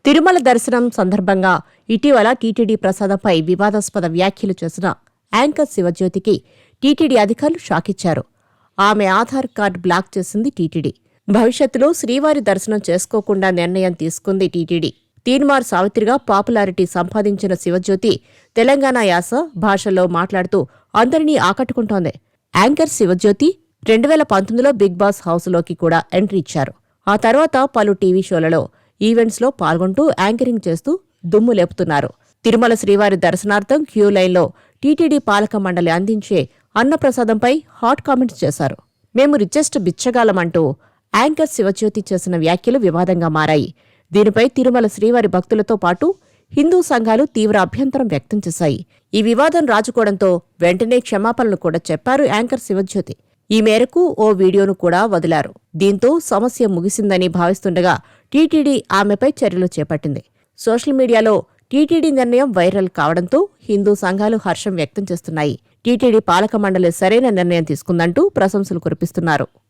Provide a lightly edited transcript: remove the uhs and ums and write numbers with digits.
తిరుమల దర్శనం సందర్భంగా ఇటీవల టీటీడీ ప్రసాదంపై వివాదాస్పద వ్యాఖ్యలు చేసిన యాంకర్ శివజ్యోతికి టీటీడీ అధికారులు షాకిచ్చారు. ఆమె ఆధార్ కార్డు బ్లాక్ చేసింది టీటీడీ. భవిష్యత్తులో శ్రీవారి దర్శనం చేసుకోకుండా నిర్ణయం తీసుకుంది టీటీడీ. తీన్మార్ సావిత్రిగా పాపులారిటీ సంపాదించిన శివజ్యోతి తెలంగాణ యాస, భాషల్లో మాట్లాడుతూ అందరినీ ఆకట్టుకుంటోంది. యాంకర్ శివజ్యోతి 2019లో బిగ్ బాస్ హౌస్లోకి కూడా ఎంట్రీ ఇచ్చారు. ఆ తర్వాత పలు టీవీ షోలలో, ఈవెంట్స్లో పాల్గొంటూ యాంకరింగ్ చేస్తూ దుమ్ము లేపుతున్నారు. తిరుమల శ్రీవారి దర్శనార్థం క్యూ లైన్లో టీటీడీ పాలక మండలి అందించే అన్నప్రసాదంపై హాట్ కామెంట్స్ చేశారు. మేము రిచెస్ట్ బిచ్చగాలమంటూ యాంకర్ శివజ్యోతి చేసిన వ్యాఖ్యలు వివాదంగా మారాయి. దీనిపై తిరుమల శ్రీవారి భక్తులతో పాటు హిందూ సంఘాలు తీవ్ర అభ్యంతరం వ్యక్తం చేశాయి. ఈ వివాదం రాజుకోవడంతో వెంటనే క్షమాపణలు కూడా చెప్పారు యాంకర్ శివజ్యోతి. ఈ మేరకు ఓ వీడియోను కూడా వదిలారు. దీంతో సమస్య ముగిసిందని భావిస్తుండగా టీటీడీ ఆమెపై చర్యలు చేపట్టింది. సోషల్ మీడియాలో టీటీడీ నిర్ణయం వైరల్ కావడంతో హిందూ సంఘాలు హర్షం వ్యక్తం చేస్తున్నాయి. టీటీడీ పాలక మండలి సరైన నిర్ణయం తీసుకుందంటూ ప్రశంసలు కురిపిస్తున్నారు.